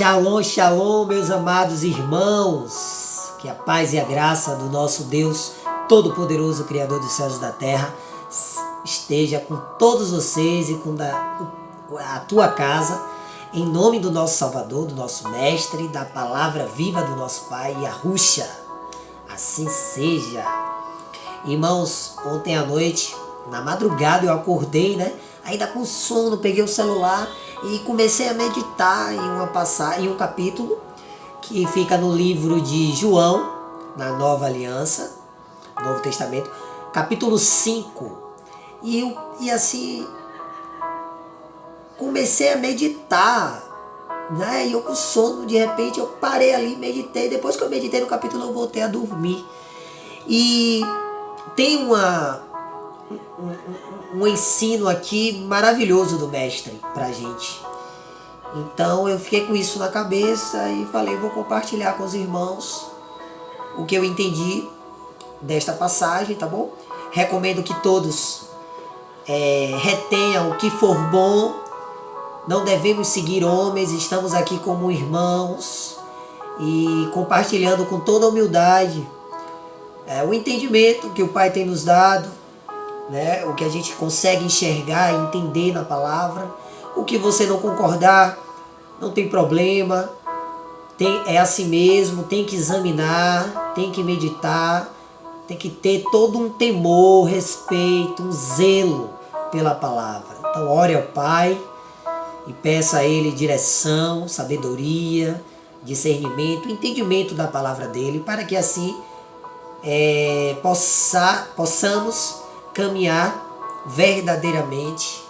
Shalom, shalom, meus amados irmãos. Que a paz e a graça do nosso Deus Todo-Poderoso, Criador dos céus e da terra, esteja com todos vocês e com a tua casa, em nome do nosso Salvador, do nosso Mestre, da palavra viva do nosso Pai, Yahushua. Assim seja. Irmãos, ontem à noite, na madrugada, eu acordei, ainda com sono, peguei o celular e comecei a meditar em um capítulo que fica no livro de João, na Nova Aliança, Novo Testamento, capítulo 5. E assim, comecei a meditar, e eu com sono, de repente eu parei ali, meditei. Depois que eu meditei no capítulo, eu voltei a dormir. E tem um ensino aqui maravilhoso do mestre pra gente. Então eu fiquei com isso na cabeça e falei, vou compartilhar com os irmãos o que eu entendi desta passagem, tá bom? Recomendo que todos retenham o que for bom. Não devemos seguir homens, estamos aqui como irmãos e compartilhando com toda a humildade o entendimento que o Pai tem nos dado, o que a gente consegue enxergar e entender na palavra. O que você não concordar, não tem problema, é assim mesmo, tem que examinar, tem que meditar, tem que ter todo um temor, respeito, um zelo pela palavra. Então ore ao Pai e peça a Ele direção, sabedoria, discernimento, entendimento da palavra dEle, para que assim possamos caminhar verdadeiramente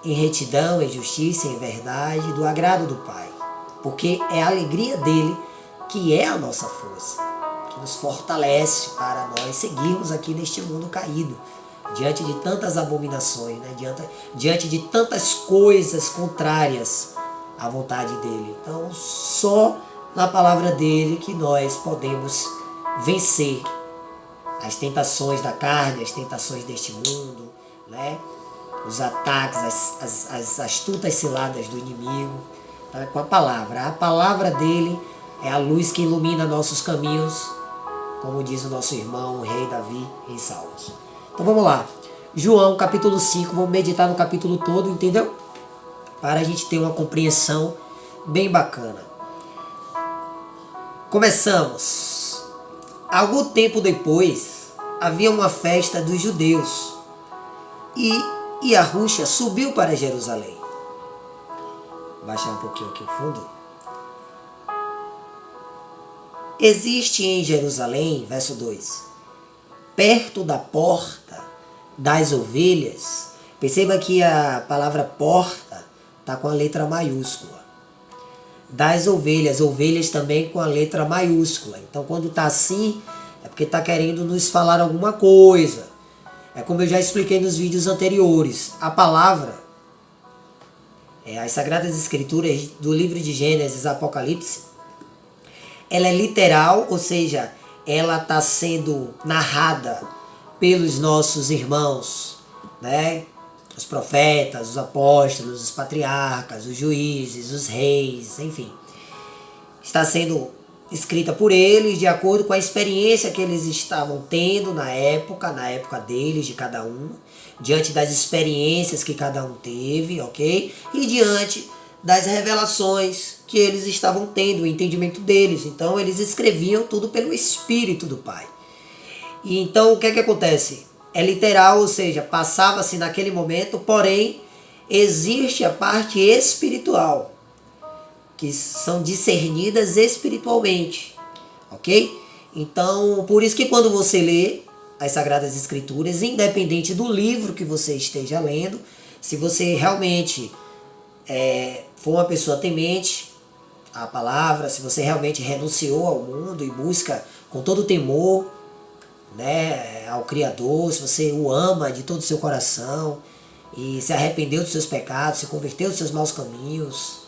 em retidão, em justiça, em verdade, do agrado do Pai. Porque é a alegria dEle que é a nossa força, que nos fortalece para nós seguirmos aqui neste mundo caído, diante de tantas abominações, diante de tantas coisas contrárias à vontade dEle. Então, só na palavra dEle que nós podemos vencer as tentações da carne, as tentações deste mundo, os ataques, as astutas ciladas do inimigo, com a palavra. A palavra dele é a luz que ilumina nossos caminhos, como diz o nosso irmão, o rei Davi, em Salmos. Então vamos lá. João, capítulo 5, vamos meditar no capítulo todo, entendeu? Para a gente ter uma compreensão bem bacana. Começamos. Algum tempo depois, havia uma festa dos judeus e Yahushua subiu para Jerusalém. Vou baixar um pouquinho aqui o fundo. Existe em Jerusalém, verso 2, perto da porta das ovelhas. Perceba que a palavra porta está com a letra maiúscula. Das ovelhas, ovelhas também com a letra maiúscula. Então quando está assim, é porque está querendo nos falar alguma coisa. É como eu já expliquei nos vídeos anteriores. A palavra, as Sagradas Escrituras do livro de Gênesis, Apocalipse, ela é literal, ou seja, ela está sendo narrada pelos nossos irmãos, os profetas, os apóstolos, os patriarcas, os juízes, os reis, enfim. Está sendo escrita por eles de acordo com a experiência que eles estavam tendo na época deles, de cada um, diante das experiências que cada um teve, ok? E diante das revelações que eles estavam tendo, o entendimento deles. Então eles escreviam tudo pelo Espírito do Pai. E então o que é que acontece? É literal, ou seja, passava-se naquele momento, porém existe a parte espiritual, que são discernidas espiritualmente, ok? Então, por isso que quando você lê as Sagradas Escrituras, independente do livro que você esteja lendo, se você realmente for uma pessoa temente à palavra, se você realmente renunciou ao mundo e busca com todo temor, ao Criador, se você o ama de todo o seu coração e se arrependeu dos seus pecados, se converteu dos seus maus caminhos,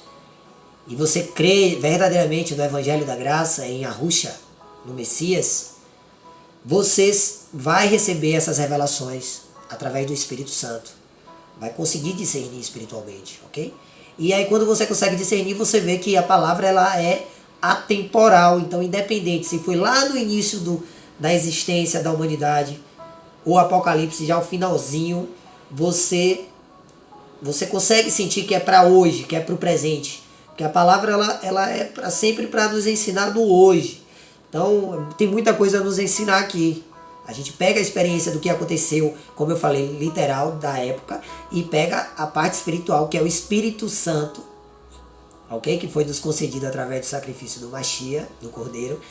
e você crê verdadeiramente no Evangelho da Graça, em Yahushua, no Messias, você vai receber essas revelações através do Espírito Santo. Vai conseguir discernir espiritualmente, ok? E aí quando você consegue discernir, você vê que a palavra ela é atemporal. Então independente se foi lá no início da existência da humanidade, o Apocalipse já o finalzinho, você consegue sentir que é para hoje, que é para o presente. Porque a palavra ela é para sempre para nos ensinar no hoje. Então tem muita coisa a nos ensinar aqui. A gente pega a experiência do que aconteceu, como eu falei, literal da época, e pega a parte espiritual, que é o Espírito Santo, ok? Que foi nos concedido através do sacrifício do Machia, do Cordeiro,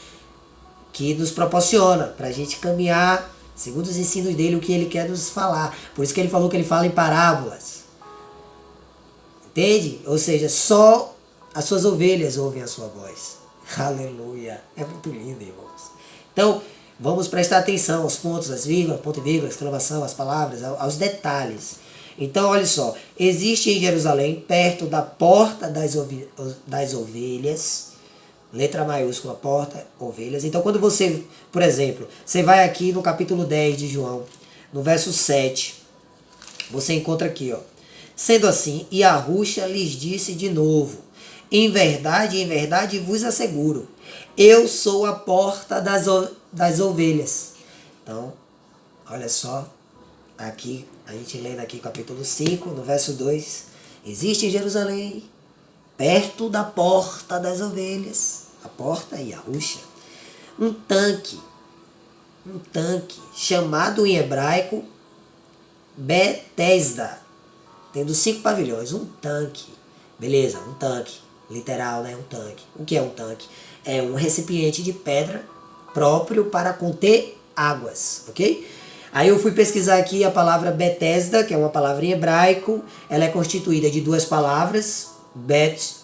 que nos proporciona para a gente caminhar segundo os ensinos dele, o que ele quer nos falar. Por isso que ele falou que ele fala em parábolas. Entende? Ou seja, só as suas ovelhas ouvem a sua voz. Aleluia. É muito lindo, irmãos. Então, vamos prestar atenção aos pontos, às vírgulas, ponto e vírgula, exclamação, às palavras, aos detalhes. Então, olha só. Existe em Jerusalém, perto da porta das ovelhas, letra maiúscula, porta, ovelhas. Então, quando você, por exemplo, você vai aqui no capítulo 10 de João, no verso 7, você encontra aqui, ó. Sendo assim, Yahushua lhes disse de novo, em verdade vos asseguro, eu sou a porta das ovelhas. Então, olha só, aqui, a gente lendo aqui capítulo 5, no verso 2, existe em Jerusalém, perto da porta das ovelhas, a porta é Yahushua, um tanque, chamado em hebraico Betesda, tendo 5 pavilhões, um tanque, beleza, um tanque, literal, né, um tanque. O que é um tanque? É um recipiente de pedra próprio para conter águas, ok? Aí eu fui pesquisar aqui a palavra Betesda, que é uma palavra em hebraico, ela é constituída de 2 palavras, Bet,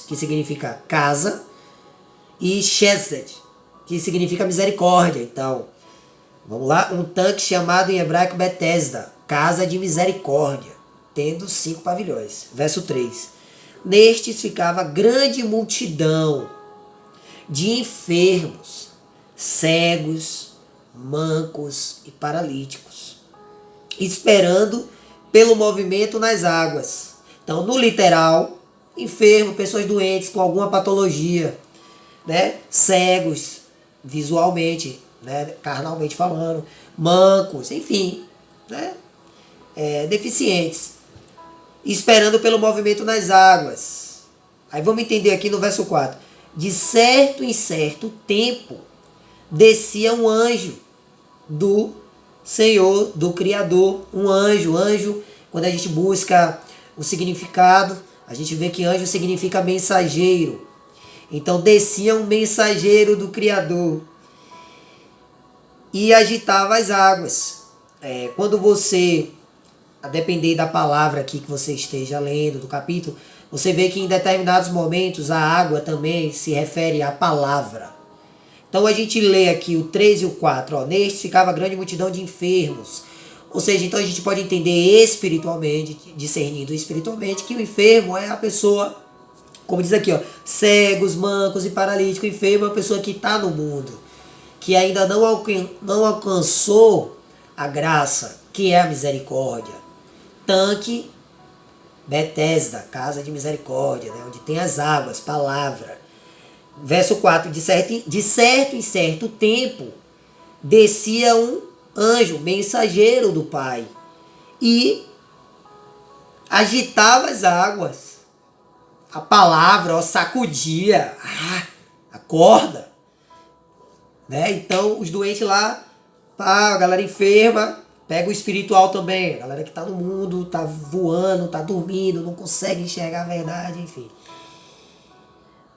que significa casa, e Chesed, que significa misericórdia. Então, vamos lá, um tanque chamado em hebraico Betesda, casa de misericórdia, tendo 5 pavilhões. Verso 3. Nestes ficava grande multidão de enfermos, cegos, mancos e paralíticos, esperando pelo movimento nas águas. Então, no literal, enfermo, pessoas doentes com alguma patologia, né? Cegos, visualmente, né? Carnalmente falando, mancos, enfim, né? Deficientes, esperando pelo movimento nas águas. Aí vamos entender aqui no verso 4. De certo em certo tempo, descia um anjo do Senhor, do Criador. Um anjo, quando a gente busca o significado, a gente vê que anjo significa mensageiro. Então descia um mensageiro do Criador e agitava as águas. Quando você, a depender da palavra aqui que você esteja lendo, do capítulo, você vê que em determinados momentos a água também se refere à palavra. Então a gente lê aqui o 3 e o 4, ó, neste ficava grande multidão de enfermos. Ou seja, então a gente pode entender espiritualmente, discernindo espiritualmente, que o enfermo é a pessoa, como diz aqui, ó, cegos, mancos e paralíticos. Enfermo é a pessoa que está no mundo, que ainda não alcançou a graça, que é a misericórdia. Tanque, Betesda, casa de misericórdia, né, onde tem as águas, palavra. Verso 4, de certo em certo tempo, descia um anjo, mensageiro do Pai, e agitava as águas. A palavra, ó, sacudia, acorda. Né? Então, os doentes lá, a galera enferma, pega o espiritual também, a galera que está no mundo, está voando, está dormindo, não consegue enxergar a verdade, enfim.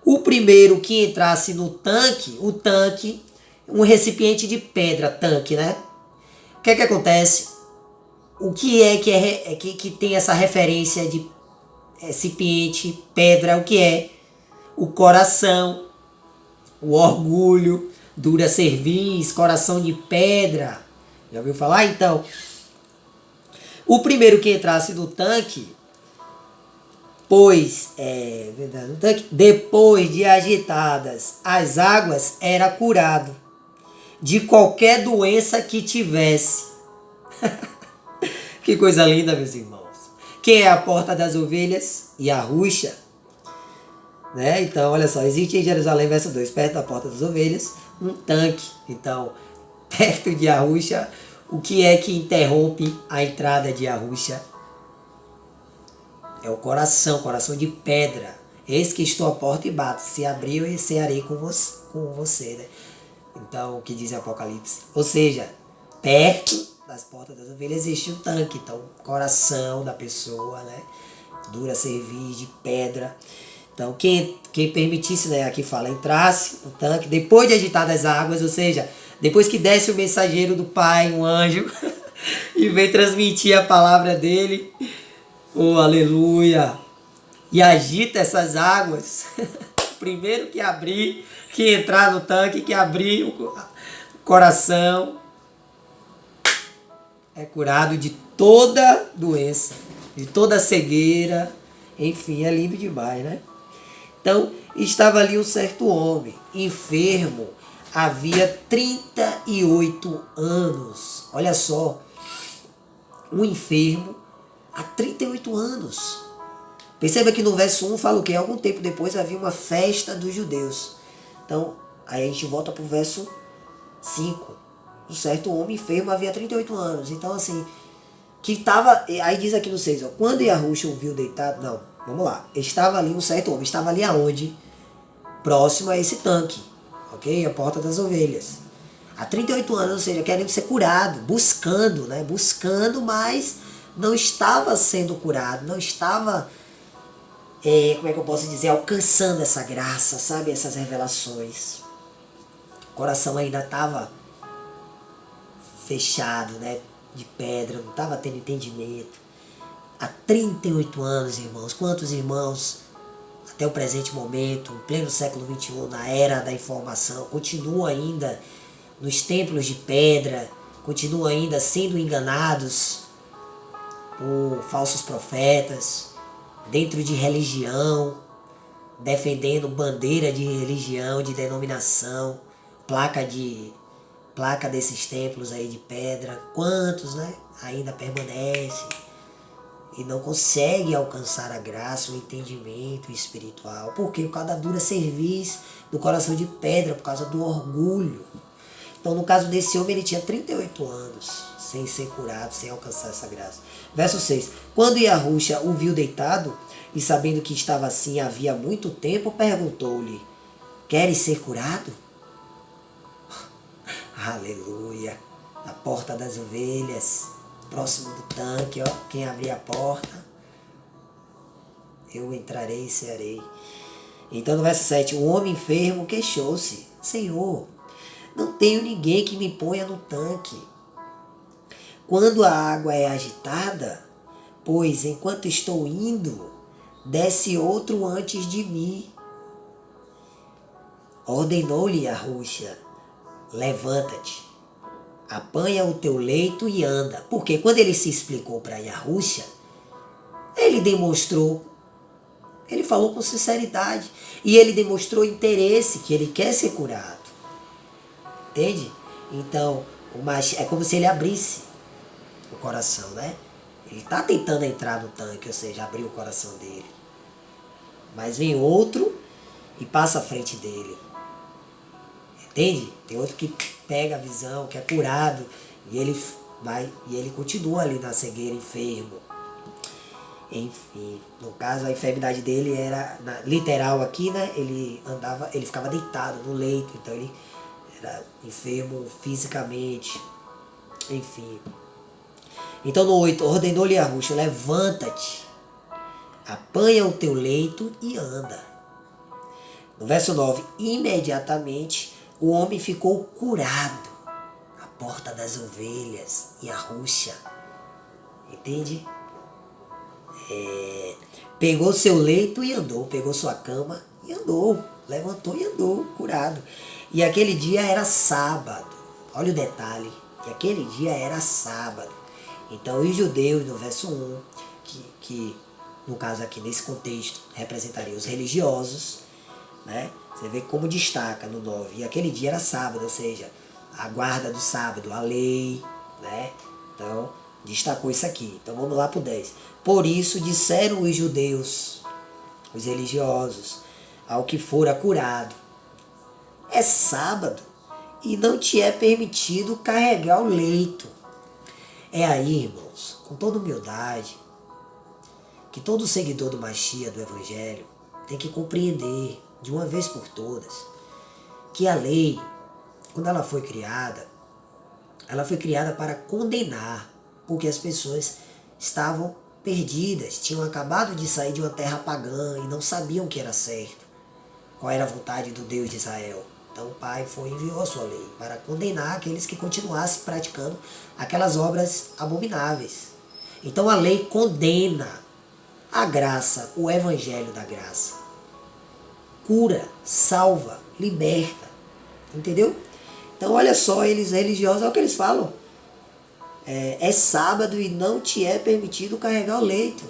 O primeiro que entrasse no tanque, o tanque, um recipiente de pedra, tanque, né? O que é que acontece? O que é que tem essa referência de recipiente, pedra? O que é? O coração, o orgulho, dura cerviz, coração de pedra. Já ouviu falar? Então, o primeiro que entrasse no tanque, depois de agitadas as águas, era curado de qualquer doença que tivesse. Que coisa linda, meus irmãos. Quem é a porta das ovelhas? Yahushua. Né? Então, olha só, existe em Jerusalém, verso 2, perto da porta das ovelhas, um tanque. Então, perto de Yahushua, o que é que interrompe a entrada de Yahushua? É o coração de pedra. Eis que estou à porta e bato. Se abrir, eu cearei com você, né? Então, o que diz Apocalipse? Ou seja, perto das portas das ovelhas existe um tanque. Então, coração da pessoa, né? Dura servir de pedra. Então, quem permitisse, né, aqui fala, entrasse no tanque, depois de agitar as águas, ou seja, depois que desce o mensageiro do Pai, um anjo, e vem transmitir a palavra dele, oh, aleluia, e agita essas águas, primeiro que abrir, que entrar no tanque, que abrir o coração, é curado de toda doença, de toda cegueira, enfim, é lindo demais, né? Então, estava ali um certo homem, enfermo, havia 38 anos. Olha só, um enfermo há 38 anos. Perceba que no verso 1 fala o quê? Algum tempo depois havia uma festa dos judeus. Então, aí a gente volta para o verso 5. Um certo homem enfermo havia 38 anos. Então, assim, que estava... Aí diz aqui no 6, ó, quando Yahushua o viu deitado... Não, vamos lá. Estava ali um certo homem. Estava ali aonde? Próximo a esse tanque. Ok? A porta das ovelhas. Há 38 anos, ou seja, querendo ser curado. Buscando, né? Buscando, mas não estava sendo curado. Não estava... como é que eu posso dizer? Alcançando essa graça, sabe? Essas revelações. O coração ainda estava fechado, né? De pedra, não estava tendo entendimento. Há 38 anos, irmãos. Quantos irmãos, até o presente momento, em pleno século XXI, na era da informação, continuam ainda nos templos de pedra, continuam ainda sendo enganados por falsos profetas, dentro de religião, defendendo bandeira de religião, de denominação, placa desses templos aí de pedra. Quantos, né, ainda permanecem e não conseguem alcançar a graça, o entendimento espiritual? Por quê? Por causa da dura cerviz do coração de pedra, por causa do orgulho. Então, no caso desse homem, ele tinha 38 anos, sem ser curado, sem alcançar essa graça. Verso 6. Quando Yahushua o viu deitado, e sabendo que estava assim havia muito tempo, perguntou-lhe, queres ser curado? Aleluia! Na porta das ovelhas, próximo do tanque, ó, quem abrir a porta, eu entrarei e cearei. Então, no verso 7, o homem enfermo queixou-se, Senhor, não tenho ninguém que me ponha no tanque quando a água é agitada, pois enquanto estou indo, desce outro antes de mim. Ordenou-lhe Yahushua, levanta-te, apanha o teu leito e anda. Porque quando ele se explicou para Yahushua, ele demonstrou, ele falou com sinceridade, e ele demonstrou interesse, que ele quer ser curado. Entende? Então, é como se ele abrisse o coração, né? Ele está tentando entrar no tanque, ou seja, abrir o coração dele. Mas vem outro e passa à frente dele. Entende? Tem outro que pega a visão, que é curado, e ele continua ali na cegueira, enfermo. Enfim, no caso a enfermidade dele era literal aqui, né? Ele ficava deitado no leito, então ele era enfermo fisicamente, enfim. Então no 8, ordenou-lhe Yahushua, levanta-te, apanha o teu leito e anda. No verso 9, imediatamente o homem ficou curado, a porta das ovelhas, Yahushua, entende? Pegou seu leito e andou, pegou sua cama e andou, levantou e andou, curado. E aquele dia era sábado, olha o detalhe, que aquele dia era sábado. Então os judeus, no verso 1, que no caso aqui nesse contexto representaria os religiosos, né? Você vê como destaca no 9, e aquele dia era sábado, ou seja, a guarda do sábado, a lei, né? Então Destacou isso aqui. Então vamos lá para o 10. Por isso disseram os judeus, os religiosos, ao que fora curado: é sábado e não te é permitido carregar o leito. É aí, irmãos, com toda humildade, que todo seguidor do Machia, do Evangelho, tem que compreender, de uma vez por todas, que a lei, quando ela foi criada para condenar, porque as pessoas estavam perdidas, tinham acabado de sair de uma terra pagã e não sabiam o que era certo, qual era a vontade do Deus de Israel. Então o Pai enviou a sua lei para condenar aqueles que continuassem praticando aquelas obras abomináveis. Então a lei condena. A graça, o Evangelho da graça, cura, salva, liberta. Entendeu? Então olha só, eles religiosos, olha o que eles falam. É sábado e não te é permitido carregar o leito.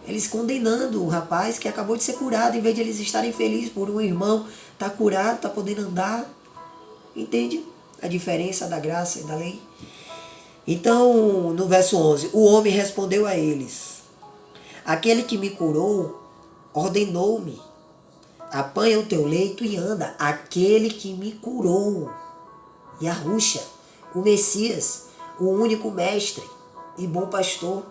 Eles condenando o rapaz que acabou de ser curado, em vez de eles estarem felizes por um irmão estar curado, estar podendo andar. Entende a diferença da graça e da lei? Então, no verso 11, o homem respondeu a eles: aquele que me curou ordenou-me: apanha o teu leito e anda. Aquele que me curou. Yahushua, o Messias, o único mestre e bom pastor.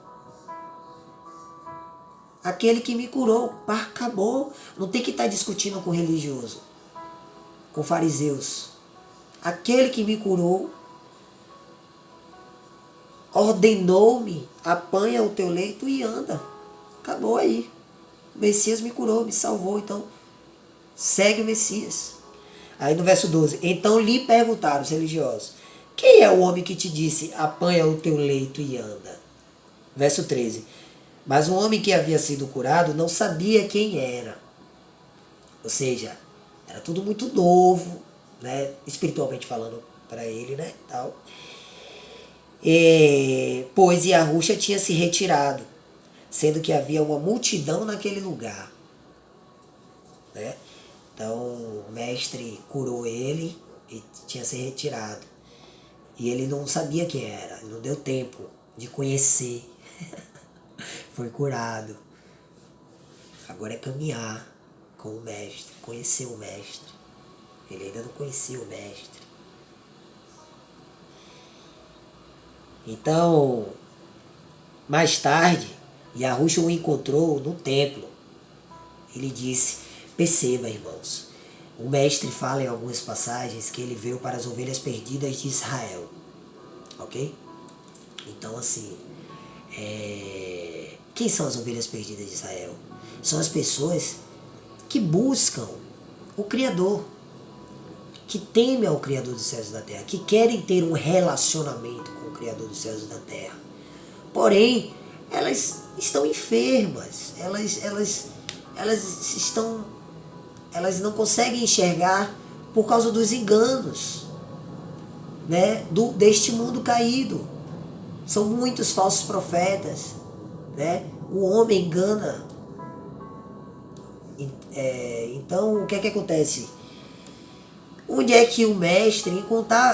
Aquele que me curou. Acabou. Não tem que estar discutindo com religioso, com fariseus. Aquele que me curou ordenou-me: apanha o teu leito e anda. Acabou aí. O Messias me curou, me salvou, então segue o Messias. Aí no verso 12, então lhe perguntaram os religiosos: quem é o homem que te disse, apanha o teu leito e anda? Verso 13, mas o homem que havia sido curado não sabia quem era. Ou seja, era tudo muito novo, né? Espiritualmente falando para ele, né? Tal. Pois Yahushua tinha se retirado, sendo que havia uma multidão naquele lugar, né? Então o mestre curou ele e tinha se retirado. E ele não sabia quem era, não deu tempo de conhecer. Foi curado. Agora é caminhar com o mestre, conhecer o mestre. Ele ainda não conhecia o mestre. Então, mais tarde, Yahushua o encontrou no templo. Ele disse: perceba, irmãos, o mestre fala em algumas passagens que ele veio para as ovelhas perdidas de Israel. Ok? Então, assim, quem são as ovelhas perdidas de Israel? São as pessoas que buscam o Criador, que temem ao Criador dos céus e da terra, que querem ter um relacionamento com o Criador dos céus e da terra. Porém, elas estão enfermas, elas não conseguem enxergar por causa dos enganos, né, deste mundo caído. São muitos falsos profetas, né? O homem engana. Então, o que é que acontece? Onde é que o mestre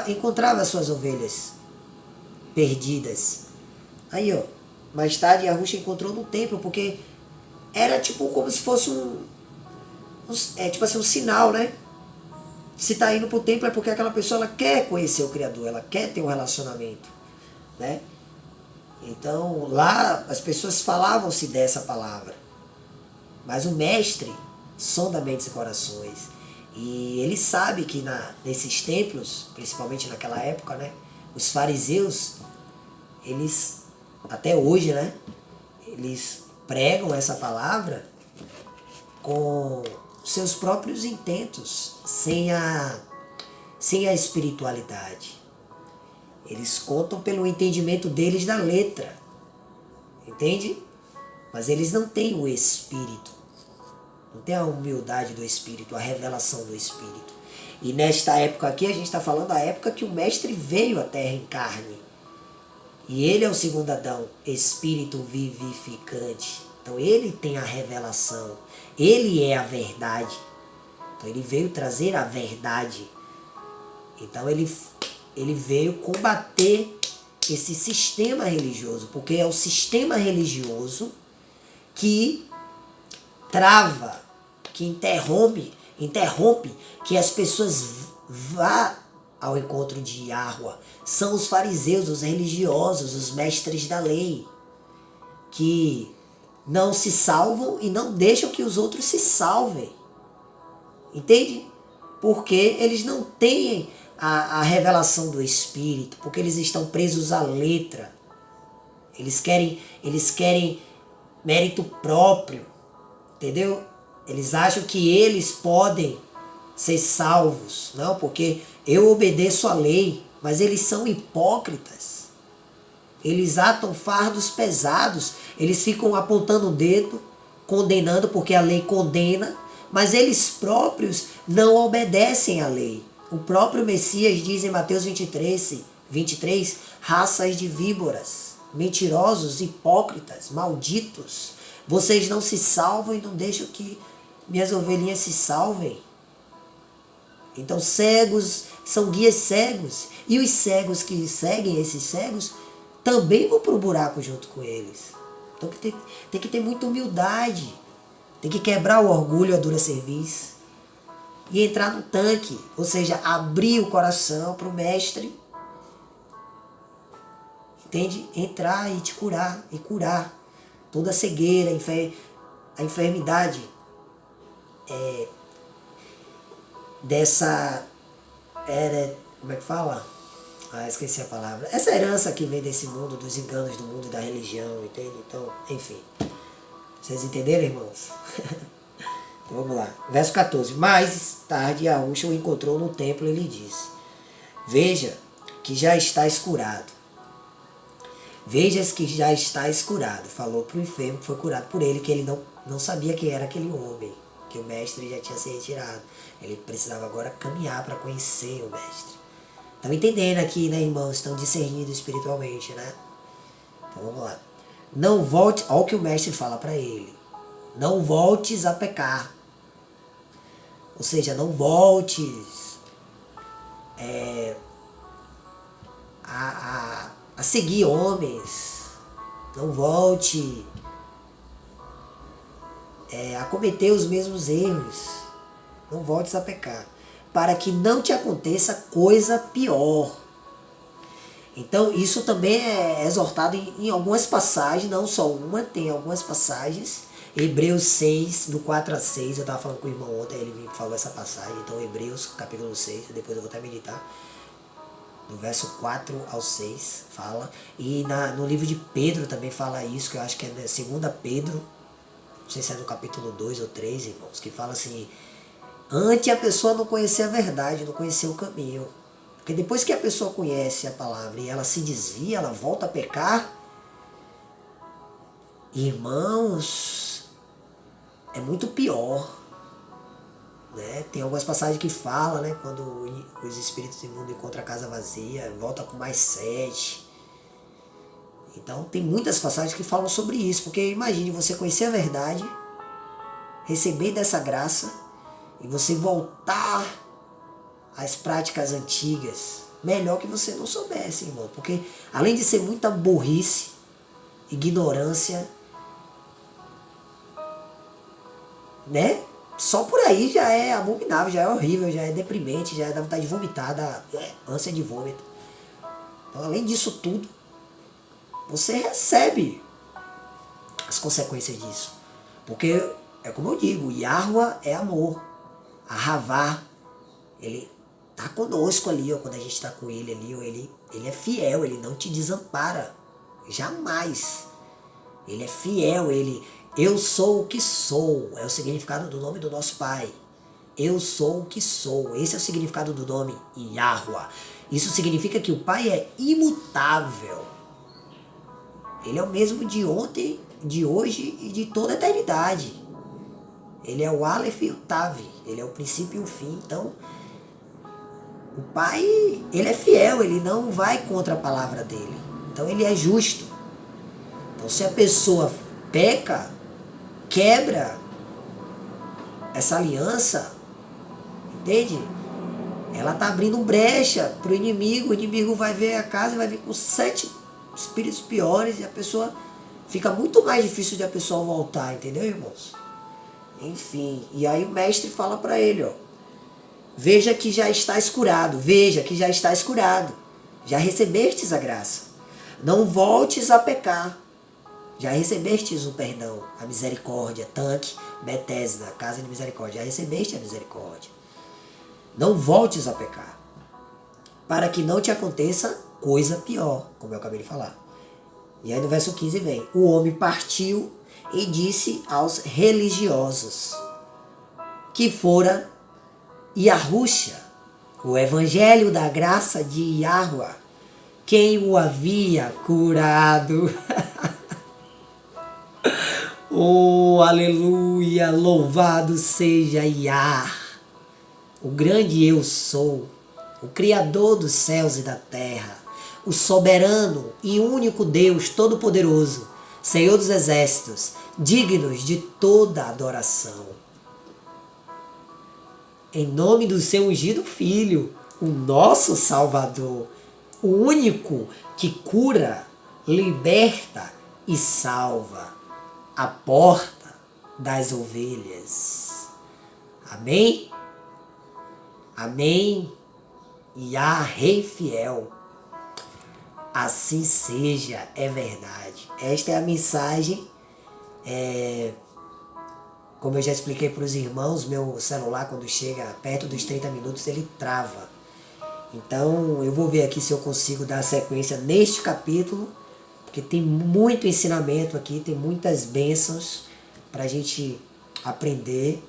encontrava as suas ovelhas perdidas? Aí, ó, mais tarde Yahushua encontrou no templo, porque era tipo como se fosse tipo assim, um sinal, né? Se está indo para o templo é porque aquela pessoa ela quer conhecer o Criador, ela quer ter um relacionamento, né? Então lá as pessoas falavam-se dessa palavra, mas o mestre sonda mentes e corações, e ele sabe que nesses templos, principalmente naquela época, né, os fariseus, eles até hoje, né, eles pregam essa palavra com seus próprios intentos, sem a espiritualidade. Eles contam pelo entendimento deles da letra, entende? Mas eles não têm o Espírito, não tem a humildade do Espírito, a revelação do Espírito. E nesta época aqui, a gente está falando da época que o Mestre veio à Terra em carne. E ele é o segundo Adão, Espírito vivificante. Então ele tem a revelação, ele é a verdade. Então ele veio trazer a verdade. Então ele veio combater esse sistema religioso, porque é o sistema religioso que trava, que interrompe que as pessoas vá ao encontro de Yahweh. São os fariseus, os religiosos, os mestres da lei, que não se salvam e não deixam que os outros se salvem. Entende? Porque eles não têm a revelação do Espírito, porque eles estão presos à letra. Eles querem mérito próprio, entendeu? Eles acham que eles podem ser salvos. Não, porque eu obedeço à lei, mas eles são hipócritas. Eles atam fardos pesados, eles ficam apontando o dedo, condenando porque a lei condena, mas eles próprios não obedecem à lei. O próprio Messias diz em Mateus 23, raças de víboras, mentirosos, hipócritas, malditos. Vocês não se salvam e não deixam que minhas ovelhinhas se salvem. Então cegos são guias cegos. E os cegos que seguem esses cegos também vão para o buraco junto com eles. Então tem que ter muita humildade. Tem que quebrar o orgulho, a dura cerviz. E entrar no tanque. Ou seja, abrir o coração para o mestre. Entende? Entrar e te curar. E curar toda a cegueira, a enfermidade. Dessa... como é que fala? Esqueci a palavra. Essa herança que vem desse mundo, dos enganos do mundo e da religião, entende? Então, enfim. Vocês entenderam, irmãos? Então vamos lá. Verso 14. Mais tarde, Yahushua o encontrou no templo e lhe disse: Veja que já estás curado. Vejas que já estás curado. Falou para o enfermo que foi curado por ele, que ele não sabia quem era aquele homem, que o mestre já tinha se retirado. Ele precisava agora caminhar para conhecer o mestre. Estão entendendo aqui, né, irmãos? Estão discernindo espiritualmente, né? Então vamos lá. Não volte, olha o que o mestre fala para ele. Não voltes a pecar. Ou seja, não voltes a seguir homens. Não volte a cometer os mesmos erros. Não voltes a pecar, para que não te aconteça coisa pior. Então isso também é exortado em algumas passagens, não só uma, tem algumas passagens. Hebreus 6, do 4 a 6, eu estava falando com o irmão ontem, ele me falou essa passagem. Então Hebreus capítulo 6, depois eu vou até meditar, do verso 4 ao 6 fala. E no livro de Pedro também fala isso, que eu acho que é 2 Pedro, não sei se é no capítulo 2 ou 3, irmãos, que fala assim: antes a pessoa não conhecer a verdade, não conhecer o caminho. Porque depois que a pessoa conhece a palavra e ela se desvia, ela volta a pecar, irmãos, é muito pior. Né? Tem algumas passagens que falam, né? Quando os espíritos imundos encontram a casa vazia, volta com mais 7. Então tem muitas passagens que falam sobre isso. Porque imagine você conhecer a verdade, receber dessa graça, e você voltar às práticas antigas. Melhor que você não soubesse, irmão. Porque além de ser muita burrice, ignorância, né? Só por aí já é abominável, já é horrível, já é deprimente, já dá vontade de vomitar, dá ânsia de vômito. Então, além disso tudo, você recebe as consequências disso. Porque, é como eu digo, Yahweh é amor. A Havá, ele está conosco ali, ó, quando a gente está com ele ali, ó, ele é fiel, ele não te desampara. Jamais. Ele é fiel, eu sou o que sou, é o significado do nome do nosso Pai. Eu sou o que sou, esse é o significado do nome Yahweh. Isso significa que o Pai é imutável. Ele é o mesmo de ontem, de hoje e de toda a eternidade. Ele é o Aleph e o Tav, ele é o princípio e o fim. Então, o Pai, ele é fiel, ele não vai contra a palavra dele. Então, ele é justo. Então, se a pessoa peca, quebra essa aliança, entende? Ela está abrindo brecha para o inimigo vai ver a casa e vai vir com 7 espíritos piores, e a pessoa fica muito mais difícil de a pessoa voltar, entendeu, irmãos? Enfim, e aí o mestre fala para ele, ó, veja que já estás curado, veja que já estás curado, já recebestes a graça, não voltes a pecar, já recebestes o perdão, a misericórdia, tanque, Betesda, casa de misericórdia, já recebeste a misericórdia, não voltes a pecar, para que não te aconteça coisa pior, como eu acabei de falar. E aí no verso 15 vem, o homem partiu e disse aos religiosos que fora Yahushua, o evangelho da graça de Yahuwah, quem o havia curado. Oh, aleluia, louvado seja Yah, o grande eu sou, o Criador dos céus e da terra, o soberano e único Deus todo-poderoso, Senhor dos exércitos, dignos de toda adoração. Em nome do seu ungido Filho, o nosso Salvador, o único que cura, liberta e salva, a porta das ovelhas. Amém? Amém? Yah, Rei fiel. Assim seja, é verdade. Esta é a mensagem. Como eu já expliquei para os irmãos, meu celular, quando chega perto dos 30 minutos, ele trava. Então, eu vou ver aqui se eu consigo dar sequência neste capítulo, porque tem muito ensinamento aqui, tem muitas bênçãos para a gente aprender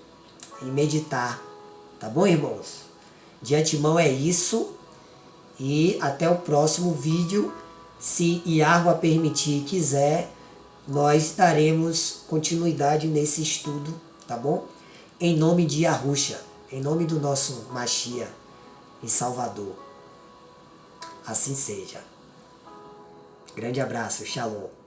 e meditar. Tá bom, irmãos? De antemão é isso. E até o próximo vídeo. Se Yahuwah permitir e quiser, nós daremos continuidade nesse estudo, tá bom? Em nome de Yahushua, em nome do nosso Mashiach e Salvador. Assim seja. Grande abraço, Shalom.